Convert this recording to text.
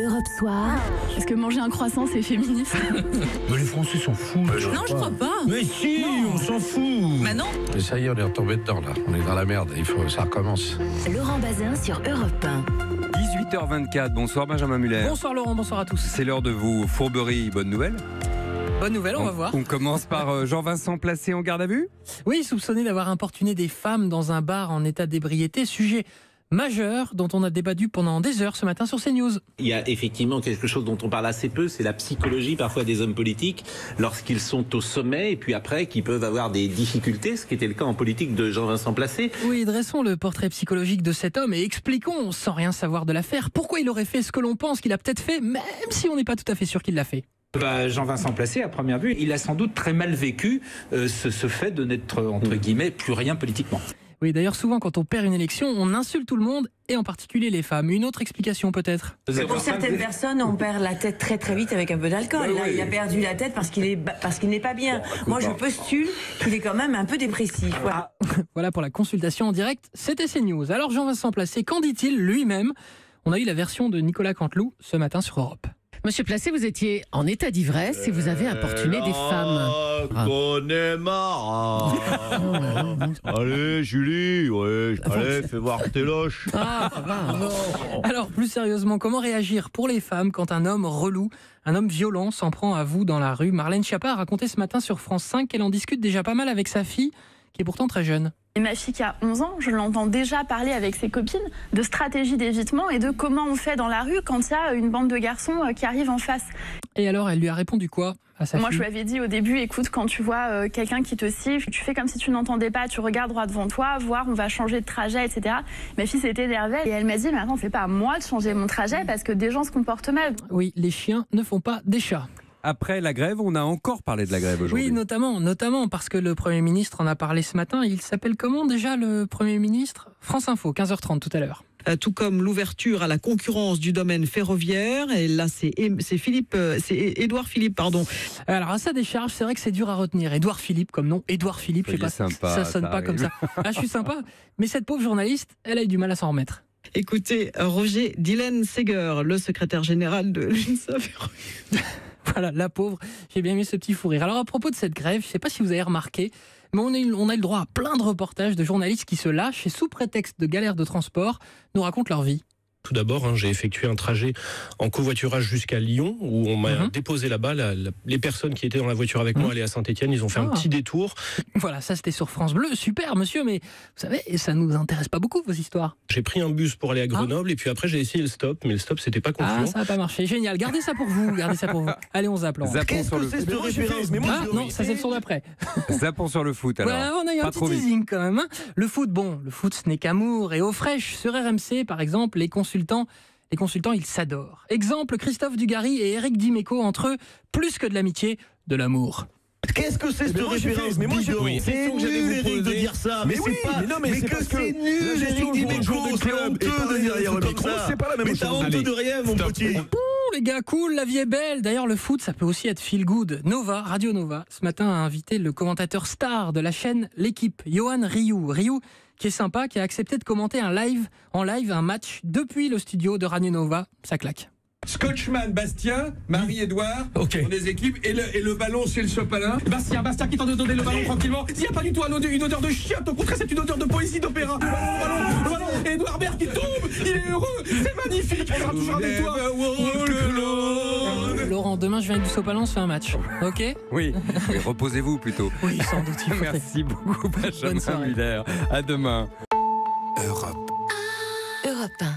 Europe Soir. Est-ce que manger un croissant, c'est féministe? Mais les Français s'en foutent. Non, je crois pas. Mais si, on s'en fout. Bah non. Mais ça y est, on est retombé dedans là. On est dans la merde. Ça recommence. Laurent Bazin sur Europe 1. 18h24, bonsoir Benjamin Muller. Bonsoir Laurent, bonsoir à tous. C'est l'heure de vos fourberies, bonne nouvelle. Bonne nouvelle, on va voir. On commence par Jean-Vincent placé en garde à vue. Oui, soupçonné d'avoir importuné des femmes dans un bar en état d'ébriété, sujet majeur dont on a débattu pendant des heures ce matin sur CNews. Il y a effectivement quelque chose dont on parle assez peu, c'est la psychologie parfois des hommes politiques lorsqu'ils sont au sommet et puis après qu'ils peuvent avoir des difficultés, ce qui était le cas en politique de Jean-Vincent Placé. Oui, dressons le portrait psychologique de cet homme et expliquons, sans rien savoir de l'affaire, pourquoi il aurait fait ce que l'on pense qu'il a peut-être fait, même si on n'est pas tout à fait sûr qu'il l'a fait. Jean-Vincent Placé, à première vue, il a sans doute très mal vécu ce fait de n'être, entre guillemets, plus rien politiquement. Oui, d'ailleurs, souvent, quand on perd une élection, on insulte tout le monde, et en particulier les femmes. Une autre explication, peut-être? Pour certaines personnes, on perd la tête très très vite avec un peu d'alcool. Là, il a perdu la tête parce qu'il n'est pas bien. Moi, je postule qu'il est quand même un peu dépressif. Voilà. Voilà pour la consultation en direct, c'était CNews. Alors, Jean-Vincent Placé, qu'en dit-il lui-même? On a eu la version de Nicolas Canteloup ce matin sur Europe. Monsieur Placé, vous étiez en état d'ivresse et vous avez importuné des femmes. Allez, Julie, allez, fais voir tes loches. Alors, plus sérieusement, comment réagir pour les femmes quand un homme relou, un homme violent s'en prend à vous dans la rue? Marlène Schiappa a raconté ce matin sur France 5 qu'elle en discute déjà pas mal avec sa fille, qui est pourtant très jeune. Et ma fille qui a 11 ans, je l'entends déjà parler avec ses copines de stratégie d'évitement et de comment on fait dans la rue quand il y a une bande de garçons qui arrivent en face. Et alors, elle lui a répondu quoi à sa Moi, fille? je lui avais dit au début, écoute, quand tu vois quelqu'un qui te siffle, tu fais comme si tu n'entendais pas, tu regardes droit devant toi, voir, on va changer de trajet, etc. Ma fille s'était énervée et elle m'a dit, mais attends, c'est pas à moi de changer mon trajet parce que des gens se comportent mal. Oui, les chiens ne font pas des chats. Après la grève, on a encore parlé de la grève aujourd'hui. Oui, notamment parce que le Premier ministre en a parlé ce matin. Il s'appelle comment déjà le Premier ministre? France Info, 15h30 tout à l'heure. Tout comme l'ouverture à la concurrence du domaine ferroviaire. Et là, c'est Édouard Philippe, pardon. Alors à sa décharge, c'est vrai que c'est dur à retenir. Édouard Philippe comme nom. Édouard Philippe, je sais pas, sympa, ça sonne pas comme ça. Ah, je suis sympa, mais cette pauvre journaliste, elle a eu du mal à s'en remettre. Écoutez, Roger Dylan Seger, le secrétaire général de l'UNSA. Voilà, la pauvre, j'ai bien aimé ce petit fou rire. Alors à propos de cette grève, je ne sais pas si vous avez remarqué, mais on a eu le droit à plein de reportages de journalistes qui se lâchent et sous prétexte de galère de transport, nous racontent leur vie. Tout d'abord, j'ai effectué un trajet en covoiturage jusqu'à Lyon, où on m'a déposé là-bas. Les personnes qui étaient dans la voiture avec moi allaient à Saint-Étienne, ils ont fait un petit détour. Voilà, ça c'était sur France Bleu, super monsieur, mais vous savez, ça nous intéresse pas beaucoup vos histoires. J'ai pris un bus pour aller à Grenoble, et puis après j'ai essayé le stop, mais le stop c'était pas concluant. Ah, ça n'a pas marché, génial, gardez ça pour vous, Allez, on zappe. Zappons sur le foot. Non, ça c'est le son d'après. Zappons sur le foot alors. Voilà, on a eu un petit teasing quand même. Le foot, le foot ce n'est qu'amour et eau fraîche. Sur RMC par exemple, les consultants, ils s'adorent. Exemple, Christophe Dugarry et Éric Dimeco, entre eux, plus que de l'amitié, de l'amour. Qu'est-ce que c'est cette référence? Mais moi, c'est nul, Eric, de dire ça. Mais oui, mais que c'est nul, Eric Dimeco, c'est honteux de dire comme ça. C'est pas la même chose. Mais t'as honteux de rien, mon petit. Les gars, cool, la vie est belle. D'ailleurs, le foot, ça peut aussi être feel good. Radio Nova, ce matin, a invité le commentateur star de la chaîne L'équipe, Johan Rioux. Rioux, qui est sympa, qui a accepté de commenter en live un match depuis le studio de Radio Nova. Ça claque. Scotchman, Bastien, Marie-Edouard, on des équipes, et le ballon c'est le sopalin. Bastien qui tente de donner le ballon tranquillement. Il n'y a pas du tout une odeur de chiotte, au contraire c'est une odeur de poésie d'opéra. Le ballon, Edouard Baird qui tombe, il est heureux, c'est magnifique, on sera toujours avec toi. Laurent, demain je viens avec du sopalin, on se fait un match, ok? Oui, reposez-vous plutôt. Oui, sans doute. Merci beaucoup Benjamin Muller. À demain. Europe 1.